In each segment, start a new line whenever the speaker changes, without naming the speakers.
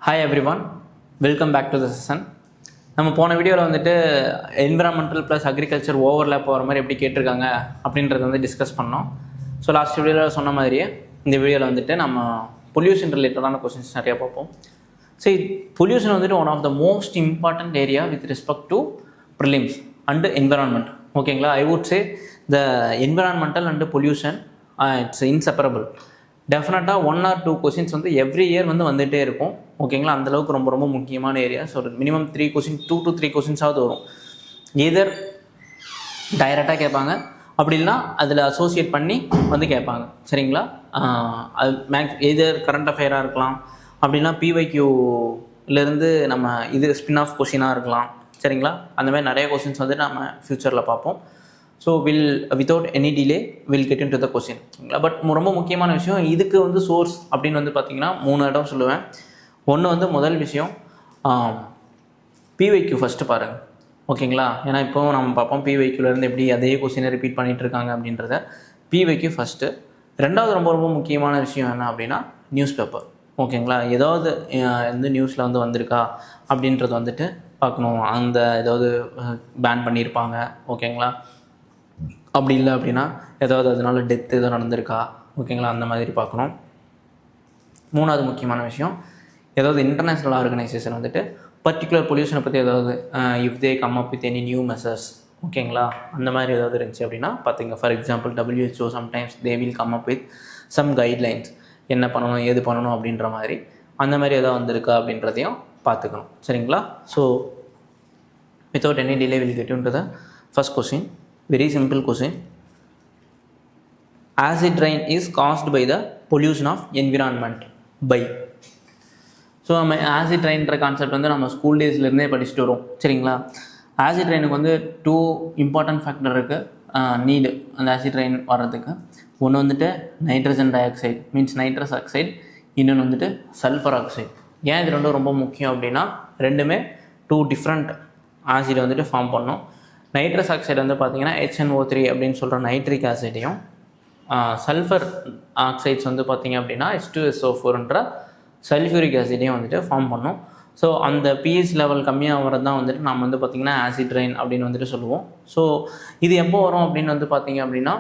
Hi everyone, welcome back to the session. நம்ம போன வீடியோவில் வந்துட்டு என்விரான்மெண்டல் ப்ளஸ் அக்ரிகல்ச்சர் ஓவர்லேப் போகிற மாதிரி எப்படி கேட்டிருக்காங்க அப்படின்றத வந்து டிஸ்கஸ் பண்ணோம். ஸோ லாஸ்ட் வீடியோவில் சொன்ன மாதிரியே இந்த வீடியோவில் வந்துட்டு நம்ம பொல்யூஷன் ரிலேட்டடான கொஸ்டின்ஸ் நிறையா பார்ப்போம். ஸோ பொல்யூஷன் வந்துட்டு one of the most important area with respect to prelims and environment. ஓகேங்களா, I would say the environmental and pollution it's inseparable. டெஃபினட்டாக 1 or 2 கொஸ்டின்ஸ் வந்து எவ்ரி இயர் வந்துகிட்டே இருக்கும். ஓகேங்களா, அந்தளவுக்கு ரொம்ப ரொம்ப முக்கியமான ஏரியா. ஸோ மினிமம் 3 கொஸ்டின் 2 to 3 கொஸ்டின்ஸாவது வரும். எதர் டைரெக்டாக கேட்பாங்க, அப்படி இல்லைனா அதில் அசோசியேட் பண்ணி வந்து கேட்பாங்க. சரிங்களா, அது எதர் கரண்ட் அஃபேராக இருக்கலாம், அப்படின்னா பிஒய்க்யூலேருந்து நம்ம இது ஸ்பின் ஆஃப் கொஷினாக இருக்கலாம். சரிங்களா, அந்த மாதிரி நிறைய கொஸ்டின்ஸ் வந்து நம்ம ஃப்யூச்சரில் பார்ப்போம். So without any delay will get in to the question. But ரொம்ப முக்கியமான விஷயம், இதுக்கு வந்து சோர்ஸ் அப்படின்னு வந்து பார்த்திங்கன்னா 3 இடம் சொல்லுவேன். ஒன்று வந்து முதல் விஷயம் பிஒய்க்யூ ஃபஸ்ட்டு பாருங்கள். ஓகேங்களா, ஏன்னா இப்போ நம்ம பார்ப்போம் பிஒய்க்யூலேருந்து எப்படி அதே கொஸ்டினை ரிப்பீட் பண்ணிகிட்டு இருக்காங்க அப்படின்றத. PYQ first. ரெண்டாவது ரொம்ப ரொம்ப முக்கியமான விஷயம் என்ன அப்படின்னா நியூஸ் பேப்பர். ஓகேங்களா, ஏதாவது எந்த நியூஸில் வந்து வந்திருக்கா அப்படின்றது வந்துட்டு பார்க்கணும். அந்த ஏதாவது பேன் பண்ணியிருப்பாங்க. ஓகேங்களா, அப்படி இல்லை அப்படின்னா ஏதாவது அதனால டெத்து எதாவது நடந்திருக்கா. ஓகேங்களா, அந்த மாதிரி பார்க்கணும். மூணாவது முக்கியமான விஷயம், ஏதாவது இன்டர்நேஷ்னல் ஆர்கனைசேஷன் வந்துட்டு பர்டிகுலர் பொல்யூஷனை பற்றி ஏதாவது if they come up with any new measures. ஓகேங்களா, அந்த மாதிரி ஏதாவது இருந்துச்சு அப்படின்னா பார்த்துங்க. For example WHO sometimes they will come up with some guidelines, என்ன பண்ணணும் ஏது பண்ணணும் அப்படின்ற மாதிரி. அந்த மாதிரி ஏதாவது வந்திருக்கா அப்படின்றதையும் பார்த்துக்கணும். சரிங்களா, so without any delay will get into the first question. Very simple question. Acid rain is caused by the pollution of environment by. So நம்ம ஆசிட் ரெயின்ற கான்செப்ட் வந்து நம்ம ஸ்கூல் டேஸ்லேருந்தே படிச்சுட்டு வரோம். சரிங்களா, ஆசிட் ரெயினுக்கு வந்து 2 இம்பார்ட்டன்ட் ஃபேக்டர் இருக்குது நீடு அந்த acid rain வர்றதுக்கு. ஒன்று வந்துட்டு nitrogen di oxide means nitrous oxide, இன்னொன்று வந்துட்டு சல்ஃபர் ஆக்சைடு. ஏன் இது ரெண்டும் ரொம்ப முக்கியம் அப்படின்னா ரெண்டுமே 2 டிஃப்ரெண்ட் ஆசிடை வந்துட்டு ஃபார்ம் பண்ணோம். நைட்ரஸ் ஆக்சைடு வந்து பார்த்திங்கன்னா HNO3 அப்படின்னு சொல்கிற நைட்ரிக் ஆசிடையும், சல்ஃபர் ஆக்சைட்ஸ் வந்து பார்த்திங்க அப்படின்னா H2SO4ன்ற சல்ஃபியூரிக் ஆசிடையும் வந்துட்டு ஃபார்ம் பண்ணோம். ஸோ அந்த பிஹெச் லெவல் கம்மியாக வரது தான் வந்துட்டு நம்ம வந்து பார்த்திங்கன்னா ஆசிட் ரெயின் அப்படின்னு வந்துட்டு சொல்லுவோம். ஸோ இது எப்போ வரும் அப்படின்னு வந்து பார்த்திங்க அப்படின்னா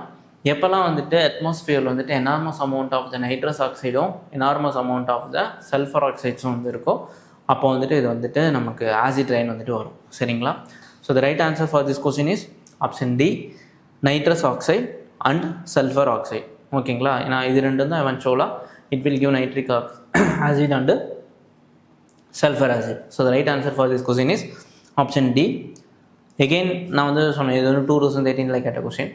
எப்போல்லாம் வந்துட்டு அட்மாஸ்ஃபியரில் வந்துட்டு enormous amount of the nitrous ஆக்சைடும் enormous amount of the sulphur ஆக்சைட்ஸும் வந்து இருக்கும். அப்போ வந்துட்டு இது வந்துட்டு நமக்கு ஆசிட் ரெயின் வந்துட்டு வரும். சரிங்களா, so the right answer for this question is option D, nitrous oxide and sulfur oxide. ஓகேங்களா, ஏன்னா இது ரெண்டும் தான் எவென்ச்சுவலாக it will give nitric acid and sulfur acid. So the right answer for this question is option D. Again நான் வந்து சொன்னேன், இது வந்து 2018 கேட்ட கொஸ்டின்.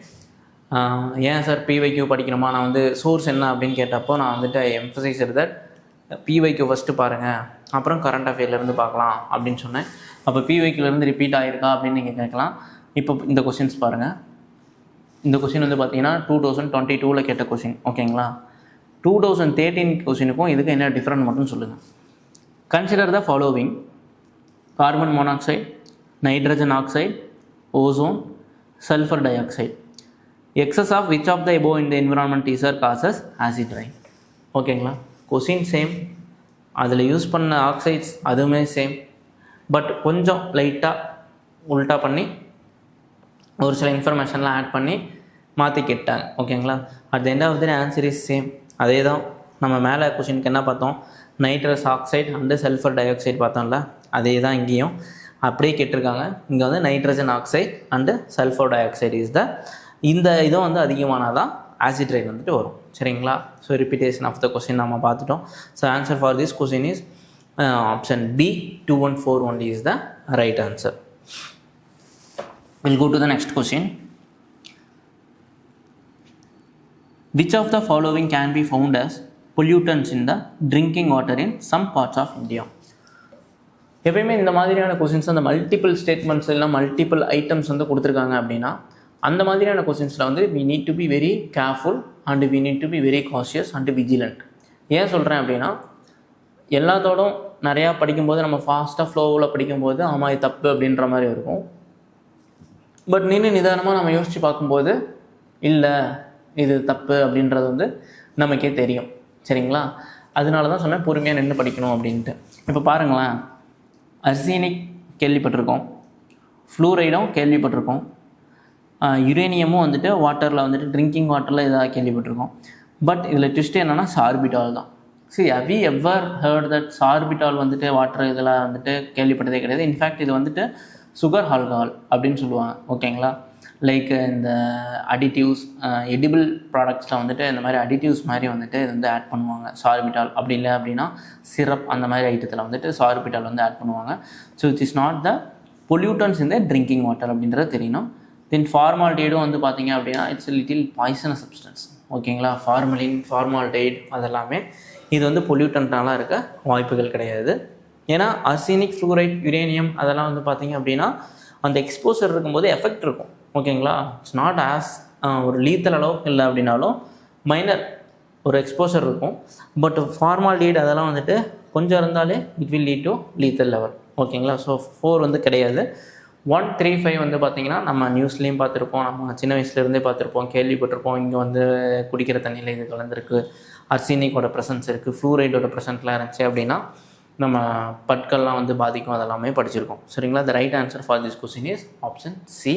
ஏன் சார் பிஒய்க்யூ படிக்கணுமா, நான் வந்து சோர்ஸ் என்ன அப்படின்னு கேட்டப்போ நான் வந்துட்டு எம்ஃபசைஸ் தட் பிஒய்க்யூ ஃபஸ்ட்டு பாருங்கள், அப்புறம் கரண்ட் அஃபேர்லேருந்து பார்க்கலாம் அப்படின்னு சொன்னேன். அப்போ பிஒய்க்யூலேருந்து ரிப்பீட் ஆகிருக்கா அப்படின்னு நீங்கள் கேட்கலாம். இப்போ இந்த கொஸ்டின்ஸ் பாருங்கள். இந்த கொஸ்டின் வந்து பார்த்தீங்கன்னா 2022 கேட்ட கொஸ்டின். ஓகேங்களா, 2013 கொஸ்டினுக்கும் இதுக்கு என்ன டிஃப்ரெண்ட் மட்டும் சொல்லுங்கள். Consider the following: carbon monoxide, nitrogen oxide, ozone, sulphur dioxide. Excess of which of the above in the environment is a causes acid rain. ஓகேங்களா, கொஸ்டின் சேம், அதில் யூஸ் பண்ண ஆக்சைட்ஸ் அதுவுமே சேம். பட் கொஞ்சம் லைட்டாக உல்ட்டா பண்ணி ஒரு சில இன்ஃபர்மேஷன்லாம் ஆட் பண்ணி மாற்றி கேட்டாங்க. ஓகேங்களா, at the end of the answer is same. அதே தான் நம்ம மேலே கொஷினுக்கு என்ன பார்த்தோம், nitrous oxide and sulphur dioxide பார்த்தோம்ல, அதே தான் இங்கேயும் அப்படியே கேட்டிருக்காங்க. இங்கே வந்து nitrogen oxide and sulphur dioxide is the இந்த இதுவும் வந்து அதிகமானால் தான் ஆசிட் ரெயின் வந்துட்டு வரும். சரிங்களா, so repetition of the question நம்ம பார்த்துட்டோம். So answer for this question is option B, 2141 is the right answer. We'll go to the next question. Which of the following can be found as pollutants in the drinking water in some parts of India? எப்பயுமே இந்த மாதிரியான questions அந்த multiple statements இல்லை multiple items வந்து கொடுத்துருக்காங்க அப்படின்னா அந்த மாதிரியான கொஸ்டின்ஸில் வந்து we need to be very careful and we need to be very cautious and vigilant. ஏன் சொல்கிறேன் அப்படின்னா எல்லாத்தோடும் நிறையா படிக்கும்போது நம்ம ஃபாஸ்ட்டாக ஃப்ளோவில் படிக்கும்போது ஆமாம் இது தப்பு அப்படின்ற மாதிரி இருக்கும். பட் நிதானமாக நம்ம யோசித்து பார்க்கும்போது இல்லை இது தப்பு அப்படின்றது வந்து நமக்கே தெரியும். சரிங்களா, அதனால தான் சொன்னேன் பொறுமையாக நின்று படிக்கணும் அப்படின்ட்டு. இப்போ பாருங்களேன், அர்சீனிக் கேள்விப்பட்டிருக்கோம், ஃப்ளூரைடும் கேள்விப்பட்டிருக்கோம், யுரேனியமும் வந்துட்டு வாட்டரில் வந்துட்டு ட்ரிங்கிங் வாட்டரில் இதாக கேள்விப்பட்டிருக்கோம். பட் இதில் ட்விஸ்ட் என்னென்னா சார்பிட்டால் தான். How you ever hurt that sorbitol வந்துட்டு வாட்டர் இதில் வந்துட்டு கேள்விப்பட்டதே கிடையாது. இன்ஃபேக்ட் இது வந்துட்டு சுகர் ஆல்கஹால் அப்படின்னு சொல்லுவாங்க. ஓகேங்களா, லைக் இந்த அடிட்டிவ்ஸ், எடிபிள் ப்ராடக்ட்ஸில் வந்துட்டு இந்த மாதிரி அடிட்டிவ்ஸ் மாதிரி வந்துட்டு இது வந்து ஆட் பண்ணுவாங்க சார்பிட்டால். அப்படி இல்லை அப்படின்னா சிரப் அந்த மாதிரி ஐட்டத்தில் வந்துட்டு சார்பிட்டால் வந்து ஆட் பண்ணுவாங்க. So it is not the pollutants இந்த ட்ரிங்கிங் வாட்டர் அப்படின்றது தெரியணும். தென் ஃபார்மால்டிஹைடும் வந்து பார்த்திங்க அப்படின்னா இட்ஸ் லிட்டில் பாய்சனஸ் சப்ஸ்டன்ஸ். ஓகேங்களா, ஃபார்மலின், ஃபார்மால்டிஹைட் அதெல்லாமே இது வந்து பொல்யூட்டன்ட்டாலாம் இருக்க வாய்ப்புகள் கிடையாது. ஏன்னா அர்சீனிக், ஃப்ளூரைட், யுரேனியம் அதெல்லாம் வந்து பார்த்திங்க அப்படின்னா அந்த எக்ஸ்போசர் இருக்கும்போது எஃபெக்ட் இருக்கும். ஓகேங்களா, இட்ஸ் நாட் ஆஸ் ஒரு லீத்தல் அளவுக்கு இல்லை அப்படின்னாலும் மைனர் ஒரு எக்ஸ்போசர் இருக்கும். பட் ஃபார்மால்டிஹைட் அதெல்லாம் வந்துட்டு கொஞ்சம் இருந்தாலே it will lead to lethal level. ஓகேங்களா, ஸோ 4 வந்து கிடையாது. 1, 3, 5 வந்து பார்த்திங்கன்னா நம்ம நியூஸ்லேயும் பார்த்துருப்போம், நம்ம சின்ன வயசுலேருந்தே பார்த்துருப்போம், கேள்விப்பட்டிருப்போம். இங்கே வந்து குடிக்கிற தண்ணியில் இது கலந்துருக்கு, அர்சீனிக்கோட ப்ரெசன்ஸ் இருக்குது, ஃப்ளூரைடோட ப்ரெசன்ட்லாம் இருந்துச்சு அப்படின்னா நம்ம பற்கள்லாம் வந்து பாதிக்கும், அதெல்லாமே படிச்சிருக்கோம். சரிங்களா, த right answer for this question is option C.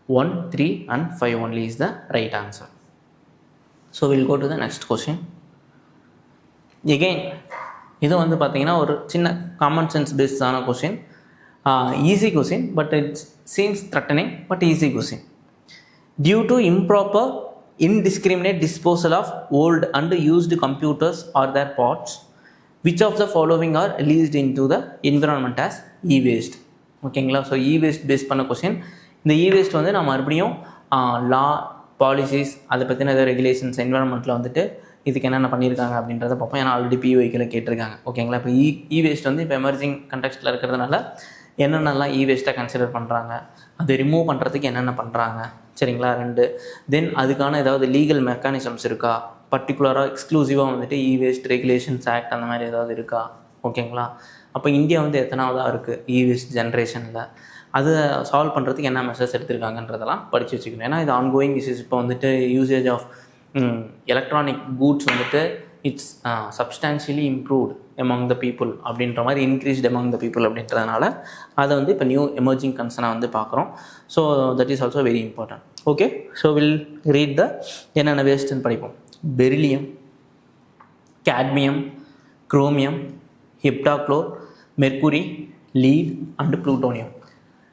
1, 3 and 5 only is the right answer. So we'll go to the next question. Again இது வந்து பார்த்திங்கன்னா ஒரு சின்ன காமன் சென்ஸ் பேஸ்டான question, easy question, but it seems threatening, but easy question. Due to improper indiscriminate disposal of old and used computers or their parts, which of the following are released into the environment as e-waste? ஓகேங்களா, so e-waste base பண்ண question. இந்த e-waste வந்து நான் மறுபடியும் லா, policies, அதை பற்றின ஏதாவது regulations என்விரான்மெண்ட்டில் வந்துட்டு இதுக்கு என்னென்ன பண்ணியிருக்காங்க அப்படின்றத பார்ப்போம். ஏன்னா ஆல்ரெடி பிஓஐக்கில் கேட்டிருக்காங்க. ஓகேங்களா, இப்போ e-waste வந்து இப்போ எமர்ஜிங் கண்டெக்ஸ்ட்டில் இருக்கிறதுனால என்னென்னலாம் e-waste கன்சிடர் பண்ணுறாங்க, அதை ரிமூவ் பண்ணுறதுக்கு என்னென்ன பண்ணுறாங்க. சரிங்களா, 2. தென் அதுக்கான ஏதாவது லீகல் மெக்கானிசம்ஸ் இருக்கா, பர்டிகுலராக எக்ஸ்க்ளூசிவாக வந்துட்டு e-waste ரெகுலேஷன்ஸ் ஆக்ட் அந்த மாதிரி ஏதாவது இருக்கா. ஓகேங்களா, அப்போ இந்தியா வந்து எத்தனாவதாக இருக்குது e-waste ஜென்ரேஷனில், அதை சால்வ் பண்ணுறதுக்கு என்ன மெஷர்ஸ் எடுத்திருக்காங்கன்றதெல்லாம் படித்து வச்சுக்கணும். ஏன்னா இது ஆன்கோயிங் இஷ்யூஸ். இப்போ வந்துட்டு யூசேஜ் ஆஃப் எலக்ட்ரானிக் கூட்ஸ் வந்துட்டு it's substantially improved among the people அப்படின்ற மாதிரி, இன்க்ரீஸ்ட் எமாங் த பீப்புள் அப்படின்றதுனால அதை வந்து இப்போ நியூ எமர்ஜிங் கன்சர்னாக வந்து பார்க்குறோம். So that is also very important. Okay, so will read the என்னென்ன வேஸ்ட்டுன்னு படிப்போம். Beryllium, cadmium, chromium, heptachlor, mercury, lead and plutonium.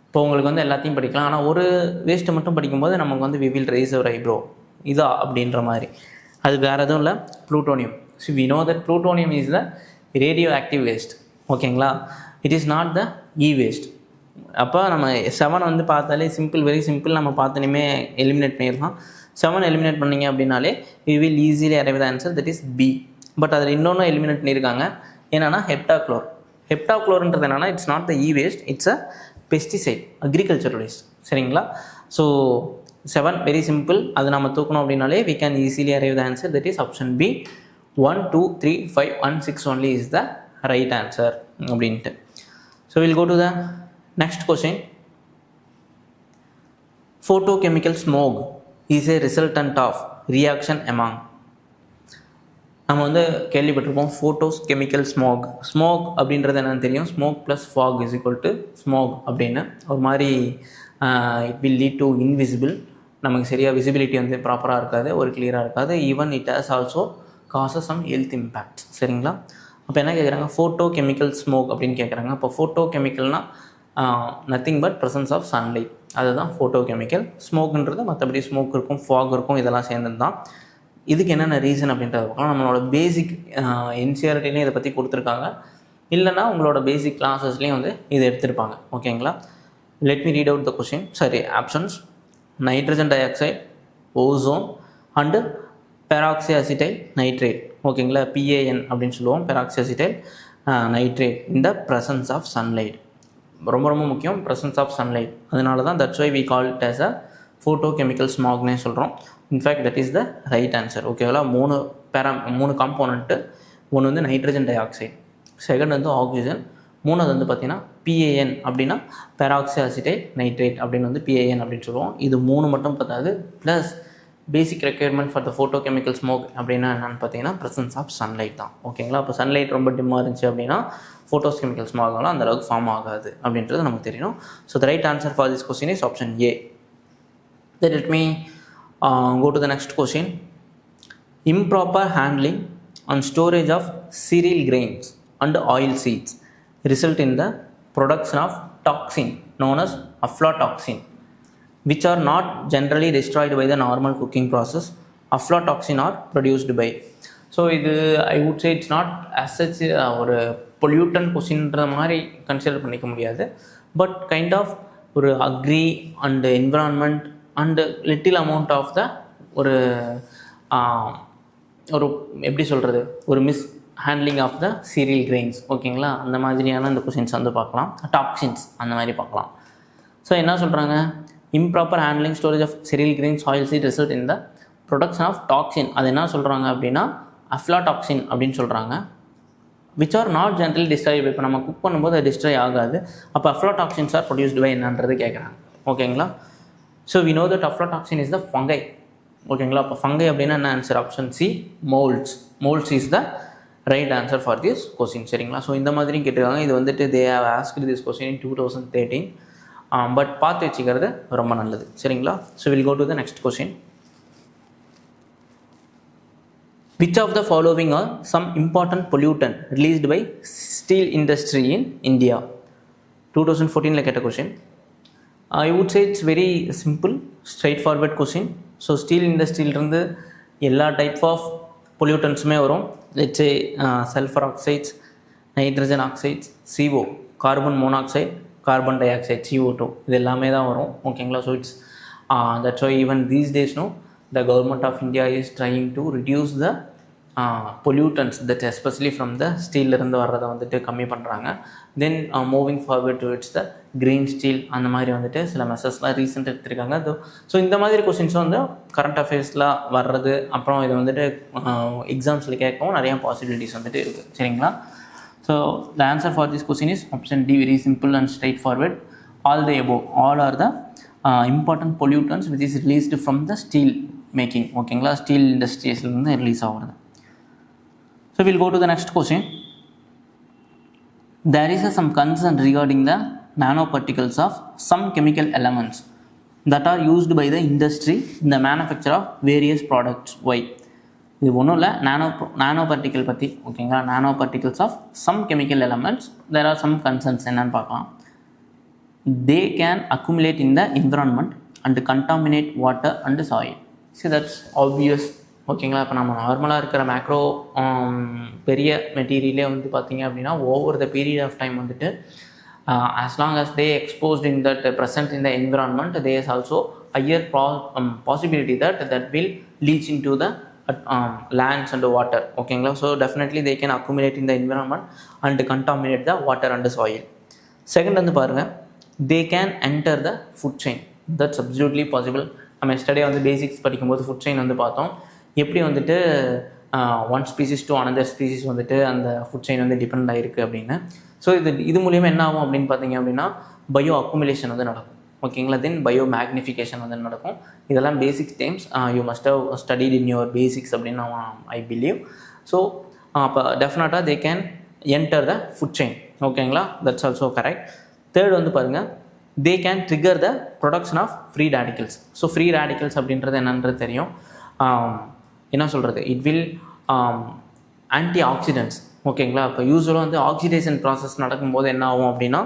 இப்போ உங்களுக்கு வந்து எல்லாத்தையும் படிக்கலாம். ஆனால் ஒரு வேஸ்ட்டை மட்டும் படிக்கும்போது நமக்கு வந்து we will raise our eyebrow, இதா அப்படின்ற மாதிரி. அது வேறு எதுவும் இல்லை, plutonium. So we know that plutonium is the radioactive waste. ஓகேங்களா, it is not the waste. அப்போ நம்ம 7 வந்து பார்த்தாலே சிம்பிள், வெரி சிம்பிள், நம்ம பார்த்தனையுமே எலிமினேட் பண்ணிடலாம். 7 எலிமினேட் பண்ணிங்க அப்படின்னாலே we will easily arrive the answer, that is B. But அதில் இன்னொன்று எலிமினேட் பண்ணியிருக்காங்க, என்னென்னா ஹெப்டாக்ளோர். ஹெப்டாக்ளோர்ன்றது என்னென்னா it's not the waste, it's a pesticide, agriculture waste. சரிங்களா, ஸோ 7 வெரி சிம்பிள். அது நம்ம தூக்கணும் அப்படின்னாலே we can easily arrive the answer, that is option B. 1, 2, 3, 5 and 6 only is the right answer அப்படின்ட்டு. So we'll go to the next question. Photochemical smoke is a resultant of reaction among. நம்ம வந்து கேள்விப்பட்டிருப்போம் photos chemical smoke. Smoke அப்படின்றது என்னென்னு தெரியும், smoke plus fog is equal to smog அப்படின்னு. ஒரு மாதிரி it will lead to invisible, நமக்கு சரியாக விசிபிலிட்டி வந்து ப்ராப்பராக இருக்காது, ஒரு கிளியராக இருக்காது. Even it has also causes some health impact. சரிங்களா, அப்போ என்ன கேட்குறாங்க, ஃபோட்டோ கெமிக்கல் ஸ்மோக் அப்படின்னு கேட்குறாங்க. அப்போ ஃபோட்டோ கெமிக்கல்னால் nothing but presence of sunlight, அதுதான் ஃபோட்டோ கெமிக்கல். ஸ்மோக்குன்றது மற்றபடி ஸ்மோக் இருக்கும், ஃபாக் இருக்கும், இதெல்லாம் சேர்ந்தது தான். இதுக்கு என்னென்ன ரீசன் அப்படின்றத பார்க்கலாம். நம்மளோட பேசிக் என்சிஆர்டிலையும் இதை பற்றி கொடுத்துருக்காங்க, இல்லைனா உங்களோட பேசிக் கிளாஸஸ்லேயும் வந்து இதை எடுத்திருப்பாங்க. ஓகேங்களா, let me read out the question. சரி, options: nitrogen dioxide, ozone and peroxy acetyl nitrate. ஓகேங்களா, PAN அப்படின்னு சொல்லுவோம், peroxy acetyl nitrate in the presence of sunlight. ரொம்ப ரொம்ப முக்கியம், ப்ரெசன்ஸ் ஆஃப் சன்லைட். அதனால தான் that's why we call it as a photochemical ஸ்மாக்னே சொல்கிறோம். In fact that is the right answer. ஓகேங்களா, 3 காம்போனண்ட்டு. ஒன்று வந்து நைட்ரஜன் டை ஆக்சைடு, செகண்ட் வந்து ஆக்சிஜன், மூணாவது வந்து பார்த்திங்கன்னா PAN அப்படின்னா பெராக்சி அசிட்டைல் நைட்ரேட் அப்படின்னு வந்து PAN அப்படின்னு சொல்லுவோம். இது 3 மட்டும் பார்த்தாது, plus basic requirement for the photochemical smog அப்படின்னா என்னென்னு பார்த்தீங்கன்னா ப்ரெசன்ஸ் ஆஃப் சன்லைட் தான். ஓகேங்களா? அப்போ சன்லைட் ரொம்ப டிம்மாக இருந்துச்சு அப்படின்னா ஃபோட்டோகெமிக்கல் ஸ்மோக்லாம் அந்த அளவுக்கு ஃபார்ம் ஆகாது அப்படின்றது நமக்கு தெரியணும். So the right answer for this question is option A. Then let me go to the next question. Improper handling and storage of cereal grains and oil seeds result in the production of toxin known as aflatoxin, which are not generally destroyed by the normal cooking process. Aflatoxin are produced by. So இது I would say it's not as such ஒரு pollutant கொஸ்டின்ற மாதிரி consider பண்ணிக்க முடியாது. But kind of ஒரு agri and environment and little amount of the ஒரு எப்படி சொல்கிறது, ஒரு mishandling of the cereal grains. ஓகேங்களா? அந்த மாதிரியான இந்த கொஷின்ஸ் வந்து பார்க்கலாம். டாக்ஸின்ஸ் அந்த மாதிரி பார்க்கலாம். ஸோ என்ன சொல்கிறாங்க, improper handling storage of cereal grains oil seed result in the production of toxin. அது என்ன சொல்கிறாங்க அப்படின்னா அஃப்லாடாக்சின் அப்படின்னு சொல்கிறாங்க. Which are not generally destroy. இப்போ நம்ம குக் பண்ணும்போது அது டிஸ்ட்ராய் ஆகாது. அப்போ அஃப்லாடாக்சின்ஸ் ஆர் ப்ரொடியூஸ்டு பை என்னன்றது கேட்குறாங்க. ஓகேங்களா? So we know that aflatoxin is the fungi. ஓகேங்களா? அப்போ ஃபங்கை அப்படின்னா என்ன answer? Option C, moulds. Moulds is the right answer for this question. சரிங்களா? ஸோ இந்த மாதிரி கேட்டிருக்காங்க. இது வந்துட்டு they have asked this question in 2013. But பார்த்து வச்சுக்கிறது ரொம்ப நல்லது. சரிங்களா? So will go to the next question. Which of the following are some important pollutant released by steel industry in India? 2014 கேட்ட question. I would say it's very simple, straightforward question. So steel இண்டஸ்ட்ரியிலிருந்து எல்லா type of பொல்யூட்டன்ஸுமே வரும். Let's say sulphur oxides, nitrogen oxides, CO, carbon monoxide, carbon dioxide, CO2, இது எல்லாமே தான் வரும். ஓகேங்களா? So it's that's why even these days no the government of India is trying to reduce the pollutants that especially from the steel இருந்து வர்றதை வந்துட்டு கம்மி பண்ணுறாங்க. தென் moving forward towards the green steel அந்த மாதிரி வந்துட்டு சில மெசர்ஸ்லாம் ரீசெண்ட் எடுத்திருக்காங்க. ஸோ இந்த மாதிரி கொஸ்டின்ஸ் வந்து கரண்ட் அஃபேர்ஸில் வர்றது, அப்புறம் இது வந்துட்டு எக்ஸாம்ஸில் கேட்கவும் நிறையா பாசிபிலிட்டிஸ் வந்துட்டு இருக்குது. சரிங்களா? So the answer for this question is option D, very simple and straightforward. All the above, all are the important pollutants which is released from the steel making. ஓகேங்களா? ஸ்டீல் இண்டஸ்ட்ரீஸ்லேருந்து release ஆகுறது. So will go to the next question. There is some concern regarding the nanoparticles of some chemical elements that are used by the industry in the manufacture of various products. Why? இது ஒன்றும் இல்லை, நானோ particle பற்றி. ஓகேங்களா? Nano particles of some chemical elements, there are some concerns. என்னன்னு பார்க்கலாம். They can accumulate in the environment and contaminate water and soil. See, that's obvious. ஓகேங்களா? இப்போ நம்ம நார்மலாக இருக்கிற மேக்ரோ பெரிய மெட்டீரியலே வந்து பார்த்திங்க அப்படின்னா over the period of time வந்துட்டு as long as they exposed in that present in the environment, there is also higher possibility that will leach into the lands and water. ஓகேங்களா? So definitely they can accumulate in the environment and contaminate the water and soil. Second வந்து பாருங்கள், they can enter the food chain. That's absolutely possible. நம்ம yesterday வந்து basics படிக்கும்போது food chain வந்து பார்த்தோம், எப்படி வந்துட்டு one species to another species வந்துட்டு அந்த ஃபுட் செயின் வந்து டிபெண்ட் ஆகிருக்கு அப்படின்னு. ஸோ இது மூலியமாக என்ன ஆகும் அப்படின்னு பார்த்தீங்க அப்படின்னா பயோ அக்குமுலேஷன் வந்து நடக்கும். ஓகேங்களா? தென் பயோ மேக்னிஃபிகேஷன் வந்து நடக்கும். இதெல்லாம் basics times you must have studied in your basics அப்படின்னு ஐ பிலீவ். ஸோ அப்போ டெஃபினட்டாக they can enter the food chain. ஓகேங்களா? That's also correct. தேர்ட் வந்து பாருங்கள், they can trigger the production of free radicals. So free radicals அப்படின்றது என்னன்றது தெரியும். என்ன சொல்கிறது, இட் வில் ஆன்டி ஆக்சிடென்ட்ஸ். ஓகேங்களா? இப்போ யூஸ்வலாக வந்து ஆக்சிடேஷன் ப்ராசஸ் நடக்கும்போது என்ன ஆகும் அப்படின்னா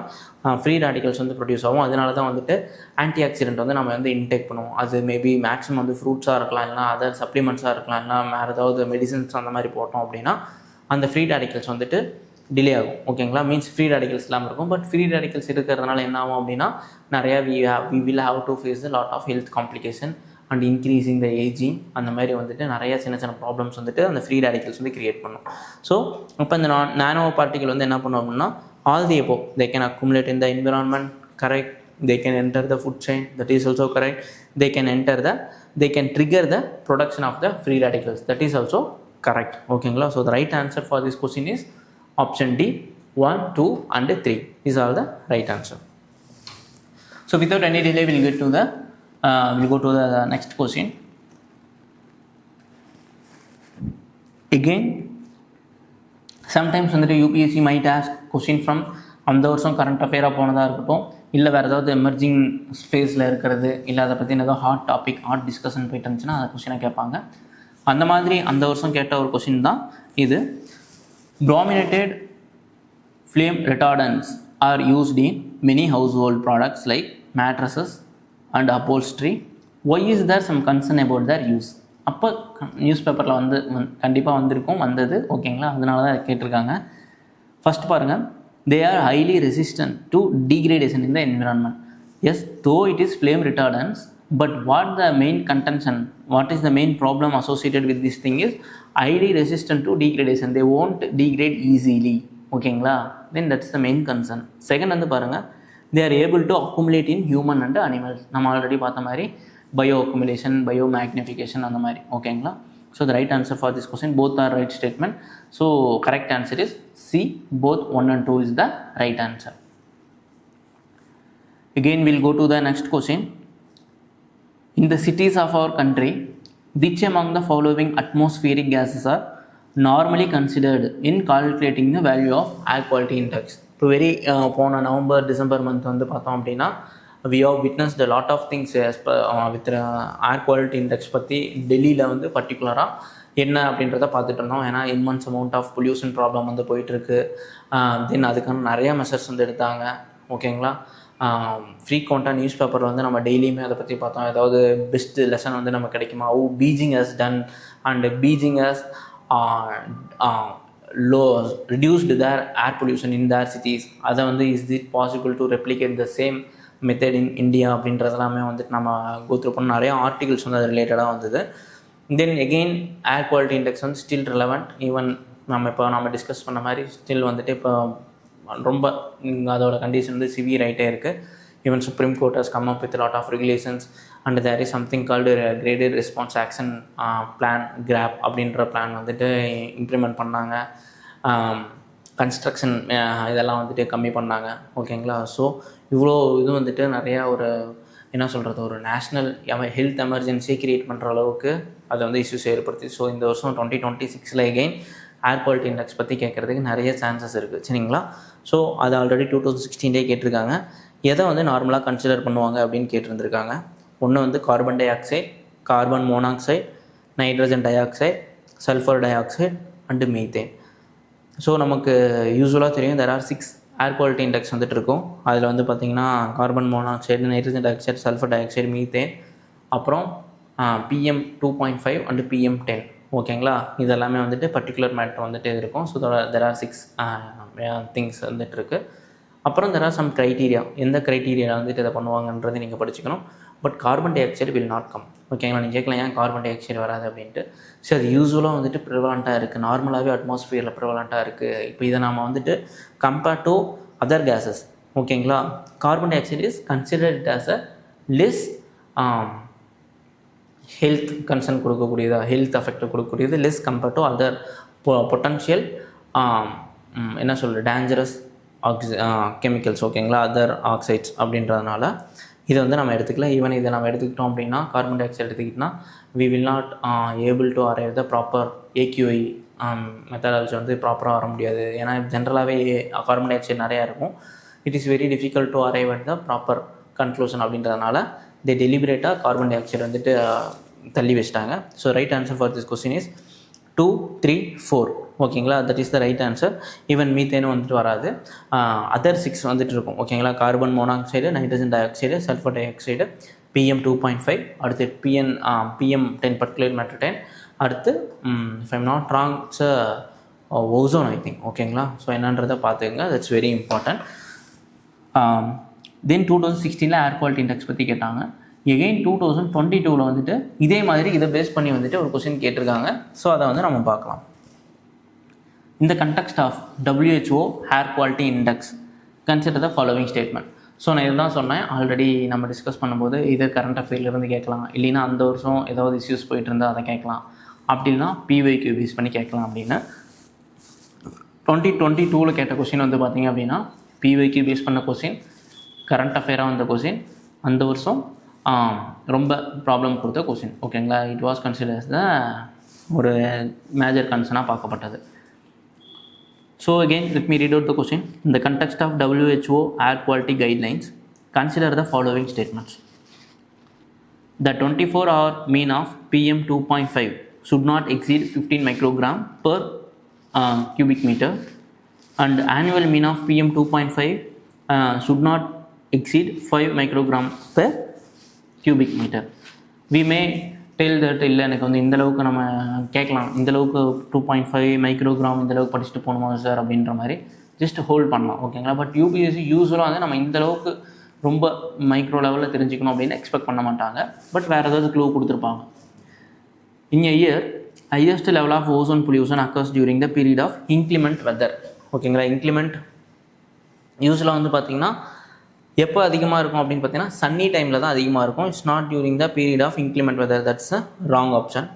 ஃப்ரீ ரேடிக்கல்ஸ் வந்து ப்ரொடியூஸ் ஆகும். அதனால தான் வந்துட்டு ஆன்டி ஆக்சிடென்ட் வந்து நம்ம வந்து இன்டேக் பண்ணுவோம். அது மேபி மேக்ஸிமம் வந்து ஃப்ரூட்ஸாக இருக்கலாம், இல்லைனா அதர் சப்ளிமெண்ட்ஸாக இருக்கலாம், இல்லைனா வேறு ஏதாவது மெடிசன்ஸ் அந்த மாதிரி போட்டோம் அப்படின்னா அந்த ஃப்ரீ ரேடிக்கல்ஸ் வந்துட்டு டிலே ஆகும். ஓகேங்களா? மீன்ஸ் ஃப்ரீ ரேடிக்கல்ஸ் இல்லாமல் இருக்கும். பட் ஃப்ரீ ரேடிக்கல்ஸ் இருக்கிறதுனால என்ன ஆகும் அப்படின்னா நிறையா we will have to face a lot of health complication and increasing the aging. அந்த மாதிரி வந்துட்டு நிறையா சின்ன சின்ன ப்ராப்ளம்ஸ் வந்துட்டு அந்த ஃப்ரீ ரேடிக்கல்ஸ் வந்து கிரியேட் பண்ணும். ஸோ இப்போ இந்த நானோ பார்ட்டிகல் வந்து என்ன பண்ணும் அப்படின்னா all the above, they can accumulate in the environment, correct. They can enter the food chain, that is also correct. They can trigger the production of the free radicals, that is also correct. ஓகேங்களா? So the right answer for this question is option D, 1, 2 and 3. These are the right answer. So without any delay, we'll go to the next question. again sometimes வந்துட்டு UPSC might ask question from அந்த வருஷம் current அஃபேராக போனதாக இருக்கட்டும், இல்லை வேறு ஏதாவது emerging ஃபேஸில் இருக்கிறது, இல்லை அதை பற்றி ஏதாவது ஹாட் டாபிக் ஹாட் டிஸ்கஷன் போயிட்டு இருந்துச்சுன்னா அந்த கொஸ்டினை கேட்பாங்க. அந்த மாதிரி அந்த வருஷம் கேட்ட ஒரு கொஸ்டின் தான் இது. brominated flame retardants are used in many household products like mattresses and upholstery. Why is there some concern about their use? அப்போ நியூஸ் பேப்பரில் கண்டிப்பாக வந்தது ஓகேங்களா, அதனால தான் கேட்டிருக்காங்க. ஃபஸ்ட் பாருங்கள், they are highly resistant to degradation in the environment. Yes, though it is flame retardants, but what the main contention, what is the main problem associated with this thing is highly resistant to degradation. They won't degrade easily. ஓகேங்களா, then that's the main concern. Second வந்து பாருங்கள், they are able to accumulate in human and animals. நம்ம already பார்த்த மாதிரி bio accumulation, bio magnification அந்த மாதிரி ஓகேங்களா. So the right answer for this question, both are right statement. So correct answer is C, both 1 and 2 is the right answer. Again we'll go to the next question. In the cities of our country, which among the following atmospheric gases are normally considered in calculating the value of air quality index? இப்போ போன November December month வந்து பார்த்தோம் அப்படின்னா we have witnessed a lot of things with air quality index பற்றி டெல்லியில் வந்து பர்டிகுலராக என்ன அப்படின்றத பார்த்துட்டு இருந்தோம். ஏன்னா immense amount of pollution problem வந்து போயிட்டுருக்கு. தென் அதுக்கான நிறையா மெஷர்ஸ் வந்து எடுத்தாங்க ஓகேங்களா. ஃப்ரீக்வெண்ட்டாக நியூஸ் பேப்பரில் வந்து நம்ம டெய்லியுமே அதை பற்றி பார்த்தோம். ஏதாவது பெஸ்ட் லெசன் வந்து நம்ம கிடைக்குமா, Beijing has done and Beijing has reduced their air pollution in their cities. அதை வந்து is it possible to replicate the same method in India அப்படின்றதெல்லாமே வந்துட்டு நம்ம கோத்ரூ பண்ண நிறையா ஆர்டிகல்ஸ் வந்து அது ரிலேட்டடாக வந்தது. தென் எகெயின் ஏர் குவாலிட்டி இண்டெக்ஸ் வந்து ஸ்டில் ரிலவெண்ட். ஈவன் நம்ம டிஸ்கஸ் பண்ண மாதிரி ஸ்டில் வந்துட்டு இப்போ ரொம்ப அதோட கண்டிஷன் வந்து சிவியர் ஆகிட்டே இருக்குது. Even supreme court has come up with lot of regulations and there is something called graded response action plan, GRAP அப்படின்ற பிளான் வந்துட்டு இம்ப்ளிமெண்ட் பண்ணாங்க. கன்ஸ்ட்ரக்ஷன் இதெல்லாம் வந்துட்டு கம்மி பண்ணாங்க ஓகேங்களா. ஸோ இவ்வளோ இது வந்துட்டு நிறையா ஒரு என்ன சொல்கிறது, ஒரு நேஷ்னல் ஹெல்த் எமர்ஜென்சியை க்ரியேட் பண்ணுற அளவுக்கு அதை வந்து இஷ்யூஸ் ஏற்படுத்தி. ஸோ இந்த வருஷம் 2026 எகெயின் ஏர் குவாலிட்டி இண்டெக்ஸ் பற்றி கேட்குறதுக்கு நிறைய சான்சஸ் இருக்குது சரிங்களா. ஸோ அது ஆல்ரெடி 2016 கேட்டிருக்காங்க. எதை வந்து நார்மலாக கன்சிடர் பண்ணுவாங்க அப்படின்னு கேட்டிருந்துருக்காங்க. ஒன்று வந்து carbon di oxide, carbon monoxide, nitrogen dioxide, sulphur di oxide and methane. So நமக்கு யூஸ்வலாக தெரியும் there are 6 air quality index வந்துட்டு இருக்கும். அதில் வந்து பார்த்திங்கன்னா carbon monoxide, nitrogen dioxide, sulphur di oxide, methane, அப்புறம் PM2.5 அண்டு PM10 ஓகேங்களா. இதெல்லாமே வந்துட்டு பர்டிகுலர் மேட்டர் வந்துட்டு இருக்கும். ஸோ there are 6 திங்ஸ் வந்துட்டு இருக்குது. அப்புறம் there are some criteria. எந்த க்ரைட்டீரியா வந்துட்டு இதை பண்ணுவாங்கன்றது நீங்கள் படிச்சுக்கணும். But carbon dioxide will not come ஓகேங்களா. நீங்கள் கேட்கலாம் ஏன் கார்பன் டை ஆக்சைடு வராது அப்படின்ட்டு. ஸோ அது யூஸ்வலாக வந்துட்டு ப்ரிவலண்ட்டாக இருக்குது, நார்மலாகவே அட்மாஸ்ஃபியரில் ப்ரிவலண்ட்டாக இருக்குது. இப்போ இதை நம்ம வந்துட்டு கம்பேர்ட் டு அதர் கேஸஸ் ஓகேங்களா. Carbon dioxide is considered as a less health concern கொடுக்கக்கூடியதா, ஹெல்த் அஃபெக்ட் கொடுக்கக்கூடியது, less compared to other potential என்ன சொல்கிறது டேஞ்சரஸ் கெமிக்கல்ஸ் ஓகேங்களா, அதர் ஆக்சைட்ஸ் அப்படின்றதுனால இதை வந்து நம்ம எடுத்துக்கலாம். ஈவன் இதை நம்ம எடுத்துக்கிட்டோம் அப்படின்னா கார்பன் டை ஆக்சைடு எடுத்துக்கிட்டோம்னா we will not able to arrive the proper AQI methodology வந்து ப்ராப்பராக வர முடியாது. ஏன்னா ஜென்ரலாகவே கார்பன் டை ஆக்சைடு நிறையா இருக்கும். It is very difficult to arrive at the proper conclusion அப்படின்றதுனால தே டெலிபரேட்டாக கார்பன் டை ஆக்சைடு வந்துட்டு தள்ளி வச்சிட்டாங்க. So right answer for this question is 2, 3, 4 ஓகேங்களா. That is the right answer. Even மீத்தேனும் வந்துட்டு வராது. அதர் 6 வந்துட்டு இருக்கும் ஓகேங்களா. Carbon monoxide, nitrogen dioxide, sulphur dioxide, PM2.5, அடுத்து PM10 பர்டிகுலர் மேட்டர் 10, அடுத்து if I'm not wrong it's ozone I think ஓகேங்களா. ஸோ என்னன்றதை பார்த்துக்கங்க, that's very important. Then 2016 air quality index பற்றி கேட்டாங்க. எகெயின் 2022 வந்துட்டு இதே மாதிரி இதை பேஸ் பண்ணி வந்துட்டு ஒரு கொஸ்டின் கேட்டிருக்காங்க. ஸோ அதை வந்து நம்ம பார்க்கலாம். இந்த context of WHO air quality index consider the following statement. So நான் இதுதான் சொன்னேன் ஆல்ரெடி நம்ம டிஸ்கஸ் பண்ணும்போது. இது கரண்ட் அஃபேர்லேருந்து கேட்கலாம், இல்லைன்னா அந்த வருஷம் ஏதாவது இஷ்யூஸ் போயிட்டு இருந்தால் அதை கேட்கலாம், அப்படின்னா PYQ பேஸ் பண்ணி கேட்கலாம். அப்படின்னு 2022 கேட்ட கொஸ்டின் வந்து பார்த்திங்க அப்படின்னா PYQ பேஸ் பண்ண கொஸ்டின், கரண்ட் அஃபேராக வந்த கொஸ்டின், அந்த வருஷம் ரொம்ப ப்ராப்ளம் கொடுத்த கொஸ்டின் ஓகேங்களா. இட் வாஸ் கன்சிடர்ஸ் த ஒரு மேஜர் கன்சர்னாக பார்க்கப்பட்டது. So again let me read out the question. In the context of WHO air quality guidelines, consider the following statements. The 24-hour mean of PM 2.5 should not exceed 15 microgram per cubic meter, and annual mean of PM 2.5 should not exceed 5 microgram per cubic meter. We may tell that இல்லை எனக்கு வந்து இந்தளவுக்கு நம்ம கேட்கலாம், இந்தளவுக்கு 2.5 microgram இந்தளவுக்கு படிச்சுட்டு போகணுமா சார் அப்படின்ற மாதிரி ஜஸ்ட் ஹோல்ட் பண்ணலாம். ஓகேங்களா? பட் யூபிஎஸ்சி யூஸ்வலாக வந்து நம்ம இந்தளவுக்கு ரொம்ப மைக்ரோ லெவலில் தெரிஞ்சுக்கணும் அப்படின்னு எக்ஸ்பெக்ட் பண்ண மாட்டாங்க. பட் வேறு ஏதாவது க்ளூ கொடுத்துருப்பாங்க. In a year, highest level of ozone pollution occurs during the period of inclement weather. ஓகேங்களா? இன்க்ளிமெண்ட் யூஸ்வலாக வந்து பார்த்திங்கன்னா எப்போ அதிகமாக இருக்கும் அப்படின்னு பார்த்தீங்கன்னா சன்னி டைமில் தான் அதிகமாக இருக்கும். It's not during the period of inclement weather. That's a wrong option.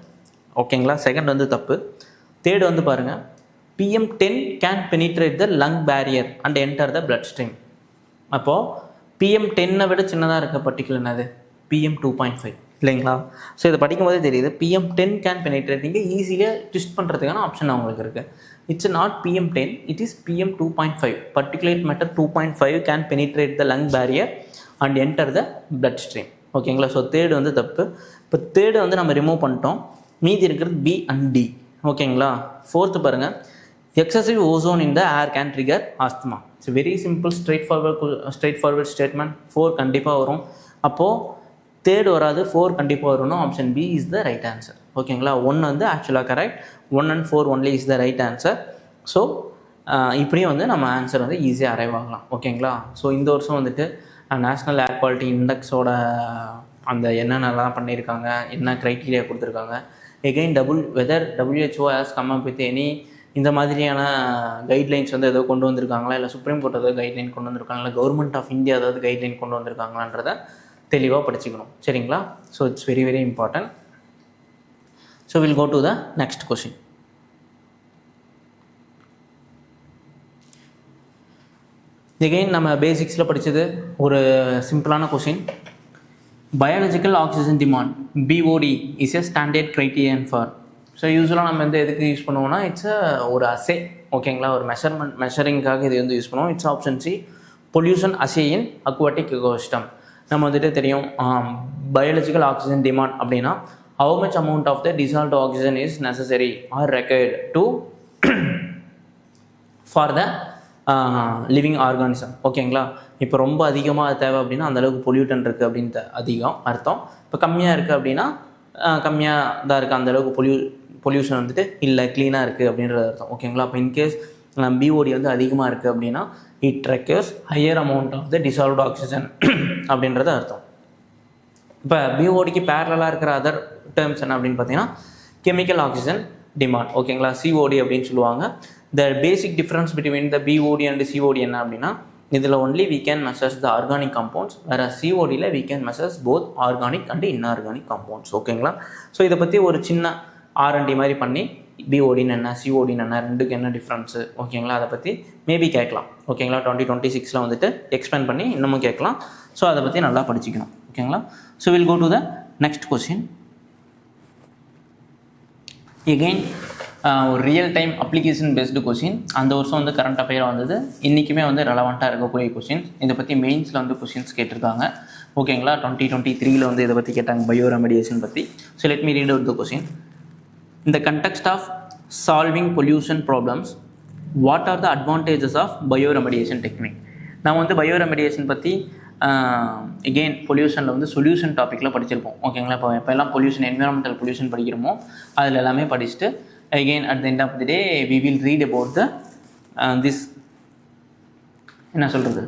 ஓகேங்களா? செகண்ட் வந்து தப்பு. தேர்டு வந்து பாருங்கள், PM10 can penetrate the lung barrier and enter the blood stream. அப்போது PM10 விட சின்னதாக இருக்க பர்டிகுலர் என்னது? PM 2.5 இல்லைங்களா? ஸோ இதை படிக்கும்போதே தெரியுது PM10 கேன் பெனிட்ரேட். இங்கே ஈஸியாக ட்விஸ்ட் பண்ணுறதுக்கான ஆப்ஷன் அவங்களுக்கு இருக்குது. It's not PM10, it is PM 2.5. Particulate matter 2.5 can penetrate the lung barrier and enter the blood stream. ஓகேங்களா? ஸோ தேர்டு வந்து தப்பு. இப்போ தேர்டு வந்து நம்ம ரிமூவ் பண்ணிட்டோம். மீதி இருக்கிறது B and D. ஓகேங்களா? ஃபோர்த்து பாருங்கள், excessive ozone in the air can trigger asthma. It's very simple straight forward statement. 4 கண்டிப்பாக வரும். அப்போது தேர்டு வராது, 4 கண்டிப்பாக வரணும். Option B is the right answer. ஓகேங்களா? 1 வந்து ஆக்சுவலாக correct, 1 and 4 only is the right answer. So இப்படியும் வந்து நம்ம ஆன்சர் வந்து ஈஸியாக அரைவ் ஆகலாம். ஓகேங்களா? ஸோ இந்த வருஷம் வந்துட்டு நேஷ்னல் ஏர் குவாலிட்டி இண்டெக்ஸோட அந்த என்னென்னலாம் பண்ணியிருக்காங்க, என்ன க்ரைட்டீரியா கொடுத்துருக்காங்க, again whether WHO has come up with any இந்த மாதிரியான கைட்லைன்ஸ் வந்து ஏதோ கொண்டு வந்திருக்காங்களா, இல்லை சுப்ரீம் கோர்ட் ஏதாவது கைட்லைன் கொண்டு வந்திருக்காங்களா, கவர்மெண்ட் ஆஃப் இந்தியா ஏதாவது கைட்லைன் கொண்டு வந்திருக்காங்களான்றதை தெளிவாக படிச்சுக்கணும். சரிங்களா? So it's very very important. So will go to the next question. Again நம்ம பேசிக்ஸில் படித்தது ஒரு சிம்பிளான கொஷின். Biological oxygen demand BOD is a standard criterion for. So யூஸ்வலாக நம்ம வந்து எதுக்கு யூஸ் பண்ணுவோம்னா இட்ஸ் ஒரு அசே. ஓகேங்களா? ஒரு மெஷரிங்காக இது வந்து யூஸ் பண்ணுவோம். It's option C, pollution Aceh in aquatic ecosystem. நம்ம வந்துட்டு தெரியும் பயாலஜிக்கல் ஆக்சிஜன் டிமாண்ட் அப்படின்னா how much amount of the dissolved oxygen is necessary or required to for the living organism. ஓகேங்களா? இப்போ ரொம்ப அதிகமாக தேவை அப்படின்னா அந்தளவுக்கு பொல்யூட்டன் இருக்குது அப்படின்னு அதிகம் அர்த்தம். இப்போ கம்மியாக இருக்குது அப்படின்னா கம்மியாக தான் இருக்குது, அந்தளவுக்கு பொல்யூஷன் வந்துட்டு இல்லை க்ளீனாக இருக்குது அப்படின்றது அர்த்தம். ஓகேங்களா? இப்போ இன்கேஸ் BOD வந்து அதிகமாக இருக்குது அப்படின்னா it requires higher amount of the dissolved oxygen அப்படின்றது அர்த்தம். இப்போ BODக்கு பேரலாக இருக்கிற அதர் டேர்ம்ஸ் என்ன அப்படின்னு பார்த்தீங்கன்னா கெமிக்கல் ஆக்சிஜன் டிமாண்ட். ஓகேங்களா? COD அப்படின்னு சொல்லுவாங்க. The basic difference between the BOD and COD என்ன அப்படின்னா இதில் only we can measure the organic compounds, வேறு CODயில் we can measure both organic and inorganic compounds. ஓகேங்களா? ஸோ இதை பற்றி ஒரு சின்ன R&D மாதிரி பண்ணி BODன்னு என்ன CODன்னு என்ன ரெண்டுக்கு என்ன டிஃப்ரென்ஸு, ஓகேங்களா, அதை பற்றி மேபி கேட்கலாம். ஓகேங்களா? 2026 வந்துட்டு எக்ஸ்பிளைன் பண்ணி இன்னமும் கேட்கலாம். ஸோ அதை பற்றி நல்லா படிச்சுக்கணும். ஓகேங்களா? So will go to the next question. Again ஒரு real time application based question. அந்த வருஷம் வந்து கரண்ட் அஃபேர் வந்தது, இன்றைக்குமே வந்து ரெலவெண்ட்டாக இருக்கக்கூடிய கொஸ்டின்ஸ். இதை பற்றி மெயின்ஸில் வந்து கொஸ்டின்ஸ் கேட்டிருக்காங்க. ஓகேங்களா? 2023 வந்து இதை பற்றி கேட்டாங்க, பயோ ரெமடியேஷன் பற்றி. So let me read out the question. In the context of solving pollution problems, what are the advantages of bioremediation technique? நான் வந்து bioremediation பற்றி எகெயின் பொல்யூஷனில் வந்து சொல்யூஷன் டாப்பிக்கில் படிச்சிருப்போம். ஓகேங்களா? இப்போ எல்லாம் பொல்யூஷன் என்விரான்மெண்டல் பொல்யூஷன் படிக்கிறோமோ அதில் எல்லாமே படிச்சுட்டு again at the end of the day we will read about the this என்ன சொல்கிறது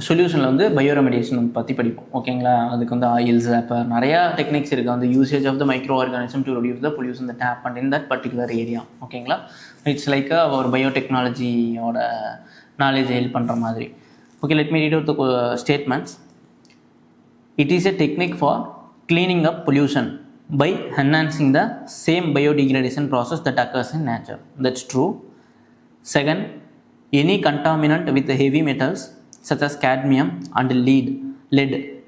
சொல்யூஷனில் வந்து பயோரெமடியேஷன் பற்றி படிப்போம். ஓகேங்களா? அதுக்கு வந்து ஆயில்ஸ் அப்போ நிறையா டெக்னிக்ஸ் இருக்குது. அந்த usage of the micro organism to reduce the pollution the tape and in that particular area. ஓகேங்களா? இட்ஸ் லைக் ஒரு பயோடெக்னாலஜியோட நாலேஜ் ஹெல்ப் பண்ணுற மாதிரி. Okay, let me read out the statements. It is a technique for cleaning up pollution by enhancing the same biodegradation process that occurs in nature. That's true. Second, any contaminant with heavy metals such as cadmium and lead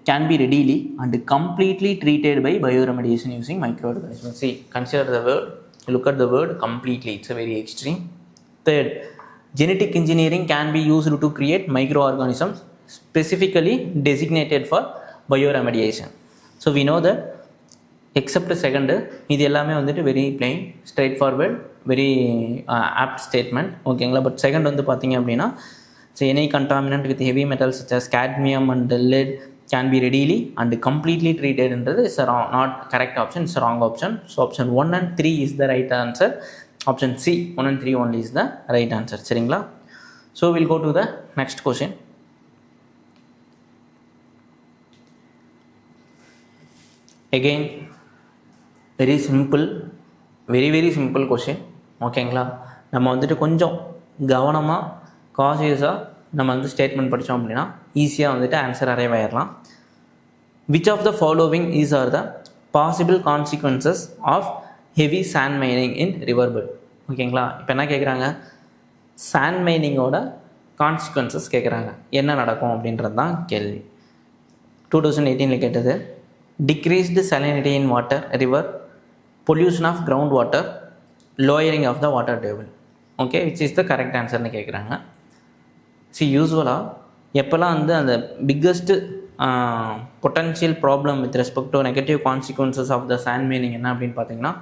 can be readily and completely treated by bioremediation using microorganisms. See, consider the word, look at the word completely, it's a very extreme. Third, genetic engineering can be used to create microorganisms specifically designated for bioremediation. So we know that except second, இது எல்லாமே வந்துட்டு very plain straightforward very apt statement ஓகேங்களா. But second வந்து பார்த்தீங்க அப்படின்னா so any contaminant with heavy metals such as cadmium and lead can be readily and completely treated என்றது is not correct option, it's a wrong option. So option 1 and 3 is the right answer. Option C 1 and 3 only is the right answer. சரிங்களா. So we'll go to the next question. Again very simple, very simple question ஓகேங்களா. நம்ம வந்துட்டு கொஞ்சம் கவனமாக காஷியஸாக நம்ம வந்து statement படித்தோம் அப்படின்னா ஈஸியாக வந்துட்டு ஆன்சர் அரைவ் ஆயிடலாம். Which of the following is are the possible consequences of heavy sand mining in river bed. ஓகேங்களா. இப்போ என்ன கேட்குறாங்க, சாண்ட் மைனிங்கோட கான்சிக்வன்சஸ் கேட்குறாங்க, என்ன நடக்கும் அப்படின்றது தான் கேள்வி. 2018 கேட்டது decreased salinity in water river, pollution of groundwater, lowering of the water table. Okay, which is the correct ஆன்சர்னு கேட்குறாங்க. சி யூஸ்வலாக எப்போல்லாம் வந்து அந்த biggest potential problem with respect to negative consequences of the sand mining என்ன அப்படின்னு பார்த்தீங்கன்னா,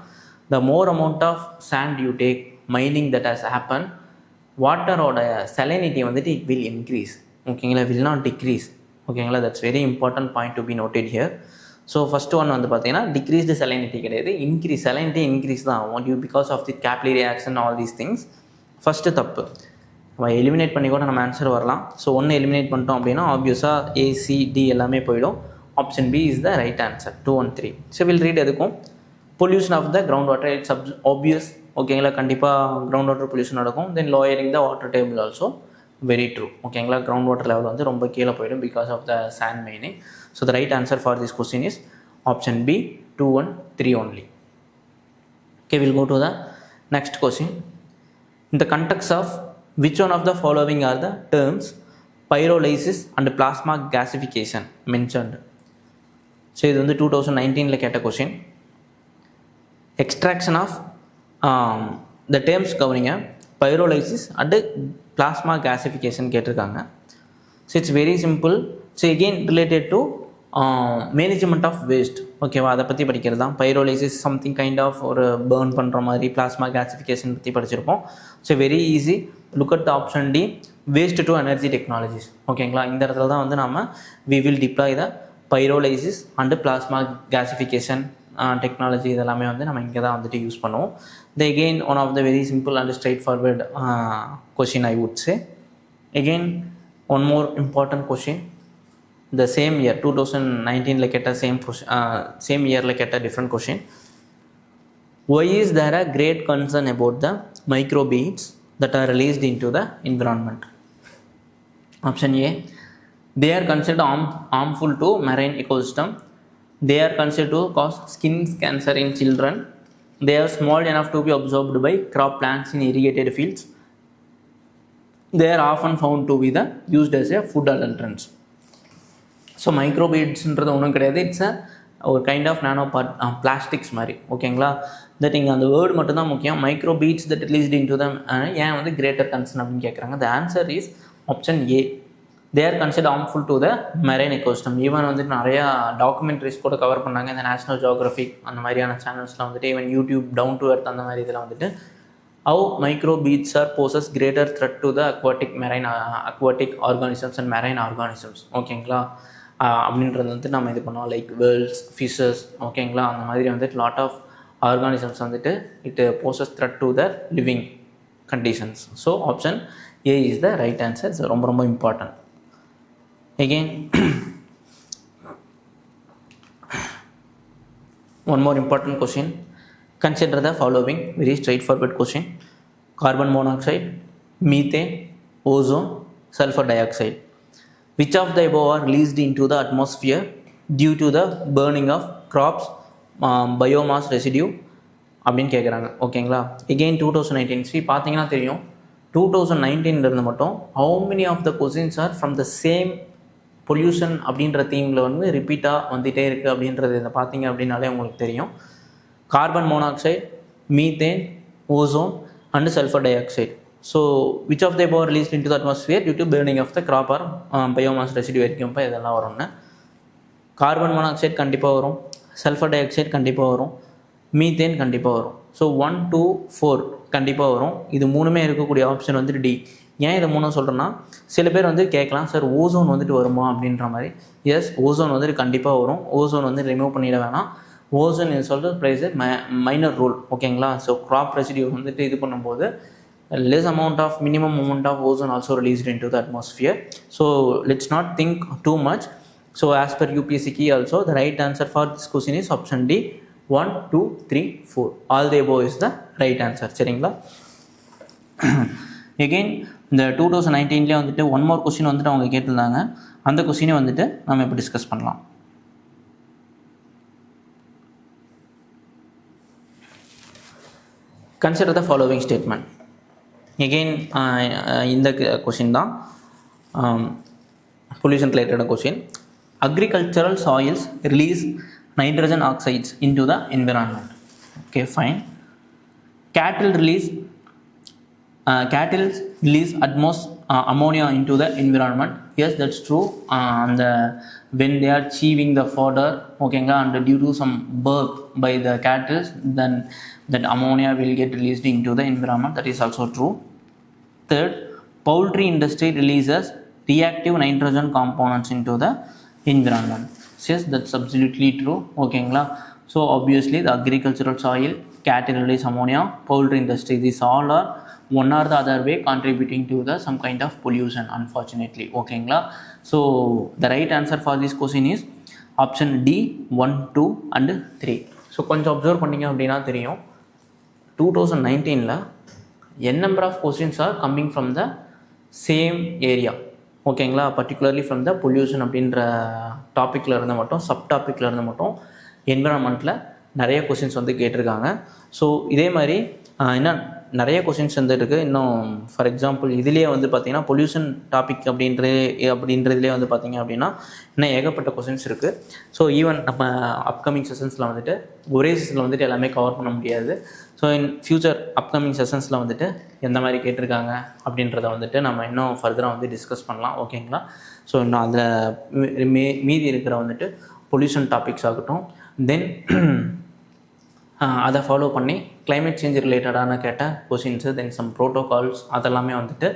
the more amount of sand you take mining that has happen, வாட்டரோட salinity வந்துட்டு இட் வில் இன்க்ரீஸ் ஓகேங்களா, வில் நாட் டிக்ரீஸ் ஓகேங்களா. That's very important point to be noted here. So first one வந்து பார்த்தீங்கன்னா decreased salinity கிடையாது, salinity increase தான் ஆகும் because of the capillary reaction all these things. First தப்பு. நம்ம எலிமினேட் பண்ணி கூட நம்ம ஆன்சர் வரலாம். ஸோ ஒன்று எலிமினேட் பண்ணிட்டோம் அப்படின்னா ஆப்வியஸாக ACD எல்லாமே போயிடும். Option B is the right answer 2 and 3. So will read எதுக்கும் pollution of the ground water it's obvious ஓகேங்களா, கண்டிப்பாக கிரவுண்ட் வாட்டர் பொல்யூஷன் நடக்கும். Then lowering the water table also very true ஓகேங்களா. கிரவுண்ட் வாட்டர் லெவல் வந்து ரொம்ப கீழே போயிடும் because of the sand mining. So the right answer for this question is option B 2 and 3 only. Okay, we'll go to the next question. In the context of which one of the following are the terms pyrolysis and plasma gasification mentioned? So இது வந்து 2019 கேட்ட question. Extraction of the terms கவனிங்க, pyrolysis and plasma gasification கேட்டிருக்காங்க. So it's very simple. So again related to management of waste ஓகேவா, அதை பற்றி படிக்கிறது தான். பைரோலைசிஸ் சம்திங் கைண்ட் ஆஃப் ஒரு பேர்ன் பண்ணுற மாதிரி, பிளாஸ்மா கேசிஃபிகேஷன் பற்றி படிச்சிருப்போம். So very easy, look at the option D waste to energy technologies ஓகேங்களா. இந்த இடத்துல தான் வந்து நம்ம we will deploy the pyrolysis and plasma gasification technology இதெல்லாமே வந்து நம்ம இங்கே தான் வந்துட்டு யூஸ் பண்ணுவோம். The again one of the very simple and straightforward question I would say. Again one more important question. The same year 2019 கேட்ட same year கேட்ட different question. Why is there a great concern about the microbeads that are released into the environment? Option A, they are considered harmful to marine ecosystem. They are considered to cause skin cancer in children. They are small enough to be absorbed by crop plants in irrigated fields. They are often found to be used as a food adulterants. So மைக்ரோபீட்ஸ்ன்றது ஒன்றும் கிடையாது, it's ஒரு kind of nano plastics மாதிரி ஓகேங்களா. That இங்கே அந்த word மட்டும்தான் முக்கியம். Microbeads that released into them ஏன் வந்து கிரேட்டர் கன்சர்ன் அப்படின்னு கேட்குறாங்க. The answer is option A, they are consider harmful to the marine ecosystem. Even வந்துட்டு நிறையா டாக்குமெண்ட்ரிஸ் கூட கவர் பண்ணாங்க இந்த நேஷனல் ஜியோகிராஃபிக் அந்த மாதிரியான சேனல்ஸ்லாம் வந்துட்டு, even YouTube down to earth அந்த மாதிரி இதில் வந்துட்டு how microbeads are poses greater threat to the aquatic organisms and marine organisms ஓகேங்களா. அப்படின்றது வந்துட்டு நம்ம இது பண்ணுவோம் லைக் வேர்ல்ஸ், ஃபிஷஸ் ஓகேங்களா. அந்த மாதிரி வந்துட்டு லாட் ஆஃப் ஆர்கானிசம்ஸ் வந்துட்டு it poses thread to the living conditions. So option A is the right answer. So ரொம்ப ரொம்ப important. Again one more important question. Consider the following very straightforward question. Carbon monoxide, methane, ozone, sulfur dioxide. Which of the above are released into the atmosphere due to the burning of crops, biomass residue அப்படின்னு கேட்குறாங்க ஓகேங்களா. Again 2019 பார்த்தீங்கன்னா தெரியும் 2019 இருந்து மட்டும் how many of the questions are from the same pollution அப்படின்ற தீமில் வந்து ரிப்பீட்டாக வந்துகிட்டே இருக்குது அப்படின்றது இதை பார்த்தீங்க அப்படின்னாலே உங்களுக்கு தெரியும். Carbon monoxide, methane, ozone and sulphur dioxide. So which of the above released into the atmosphere due to burning of the crop or biomass residue வரைக்கும் இப்போ இதெல்லாம் வரும்னு. கார்பன் மோனாக்சைடு கண்டிப்பாக வரும், சல்ஃபர் டை ஆக்சைடு கண்டிப்பாக வரும், methane கண்டிப்பாக வரும். ஸோ 1, 2, 4 கண்டிப்பாக வரும். இது மூணுமே இருக்கக்கூடிய ஆப்ஷன் வந்துட்டு டி. ஏன் இதை மூணும் சொல்கிறேன்னா, சில பேர் வந்து கேட்கலாம் சார் ஓசோன் வந்துட்டு வருமா அப்படின்ற மாதிரி. எஸ், ஓசோன் வந்துட்டு கண்டிப்பாக வரும். ஓசோன் வந்து ரிமூவ் பண்ணிட வேணாம். ஓசோன் இது சொல்கிறது பிளேஸ் மைனர் ரோல். ஓகேங்களா? ஸோ க்ராப் ரெசிடியூ வந்துட்டு இது பண்ணும்போது less amount of minimum amount of ozone also released into the atmosphere. So let's not think too much. So as per UPSC key also, the right answer for this question is option D. 1, 2, 3, 4 all the above is the right answer. சரிங்களா? again இந்த 2019ல வந்துட்டு one more question வந்துட்டு அவங்க கேட்டிருந்தாங்க. அந்த கொஸ்டினை வந்துட்டு நம்ம இப்போ டிஸ்கஸ் பண்ணலாம். Consider the following statement. Again இந்த கொஷின் தான் pollution related question. Agricultural soils release nitrogen oxides into the environment. Okay, fine. Cattle release ammonia into the environment. Yes, that's true. And when they are chewing the fodder, okay, and due to some burp by the cattle, then that ammonia will get released into the environment. That is also true. Third, poultry industry releases reactive nitrogen components into the environment. Yes, that's absolutely true. Okay, so obviously the agricultural soil, cattle release ammonia, poultry industry, these all are one or the other way contributing to the some kind of pollution, unfortunately. Okay, so the right answer for this question is option D, 1, 2 and 3. So கொஞ்சம் observe பண்ணிங்க அப்படின்னா தெரியும், 2019ல n number of questions are coming from the same area. ஓகேங்களா? Particularly from the pollution அப்படின்ற டாப்பிக்கில் இருந்து மட்டும், sub டாப்பிக்கில் இருந்து மட்டும் என்விரான்மெண்ட்டில் நிறைய கொஸ்டின்ஸ் வந்து கேட்டிருக்காங்க. ஸோ இதே மாதிரி இன்னும் நிறைய கொஸ்டின்ஸ் வந்து இருக்குது. இன்னும் ஃபார் எக்ஸாம்பிள் இதுலேயே வந்து பார்த்திங்கன்னா பொல்யூஷன் டாபிக் அப்படின்றதுலேயே வந்து பார்த்திங்க அப்படின்னா இன்னும் ஏகப்பட்ட கொஸ்டின்ஸ் இருக்குது. ஸோ ஈவன் நம்ம அப்கமிங் செஷன்ஸில் வந்துட்டு ஒரே செஷனில் வந்துட்டு எல்லாமே கவர் பண்ண முடியாது. ஸோ இன் ஃப்யூச்சர் அப்கமிங் செஷன்ஸில் வந்துட்டு எந்த மாதிரி கேட்டிருக்காங்க அப்படின்றத வந்துட்டு நம்ம இன்னும் ஃபர்தராக வந்து டிஸ்கஸ் பண்ணலாம். ஓகேங்களா? ஸோ இன்னும் அதில் மீதி இருக்கிற வந்துட்டு பொல்யூஷன் டாபிக்ஸ் ஆகட்டும், தென் அதை ஃபாலோ பண்ணி கிளைமேட் சேஞ்ச் ரிலேட்டடான கேட்ட கொஷின்ஸு, தென் சம் ப்ரோட்டோகால்ஸ், அதெல்லாமே வந்துட்டு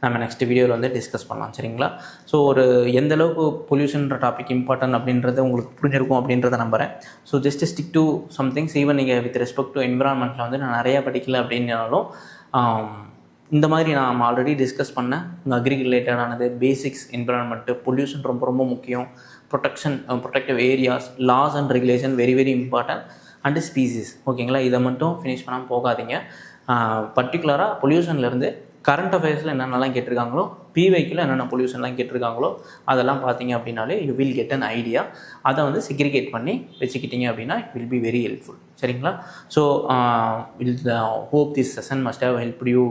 நம்ம நெக்ஸ்ட் வீடியோவில் வந்து டிஸ்கஸ் பண்ணலாம். சரிங்களா? ஸோ ஒரு எந்தளவுக்கு பொல்யூஷன்ற டாபிக் இம்பார்ட்டன்ட் அப்படின்றது உங்களுக்கு புரிஞ்சிருக்கும் அப்படின்றத நம்புகிறேன். So just stick to somethings. Even நீங்கள் வித் ரெஸ்பெக்ட் டு என்விரான்மெண்ட்டில் வந்து நான் நிறையா படிக்கல அப்படின்னாலும் இந்த மாதிரி நான் ஆல்ரெடி டிஸ்கஸ் பண்ணேன். அக்ரி ரிலேட்டடானது, பேசிக்ஸ், என்விரான்மெண்ட்டு, பொல்யூஷன் ரொம்ப ரொம்ப முக்கியம், protective areas, laws and regulation very very important, and species. ஓகேங்களா? இதை மட்டும் ஃபினிஷ் பண்ணாமல் போகாதீங்க. பர்டிகுலராக பொல்யூஷன்லேருந்து கரண்ட் அஃபேர்ஸில் என்னென்னலாம் கேட்டிருக்காங்களோ, பிவைக்கில் என்னென்ன பொல்யூஷன்லாம் கேட்டிருக்காங்களோ அதெல்லாம் பார்த்தீங்க அப்படின்னாலே you will get an idea. அதை வந்து செக்ரிகேட் பண்ணி வச்சுக்கிட்டீங்க அப்படின்னா it will be very helpful. சரிங்களா? So hope this session must have help you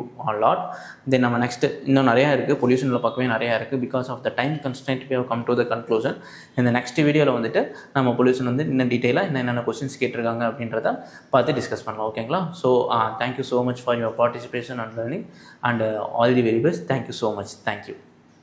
lot. Then நம்ம நெக்ஸ்ட்டு இன்னும் நிறையா இருக்குது, பொல்யூஷனில் பார்க்கவே நிறையா இருக்குது. Because of the time constant we have come to the conclusion. இந்த நெக்ஸ்ட் வீடியோவில் வந்துட்டு நம்ம பொல்யூஷன் வந்து இன்னும் டீட்டெயிலாக என்னென்ன கொஸ்டின்ஸ் கேட்டிருக்காங்க அப்படின்றத பார்த்து டிஸ்கஸ் பண்ணலாம். ஓகேங்களா? So thank you so much for your participation and learning and all the very best. Thank you so much. Thank you.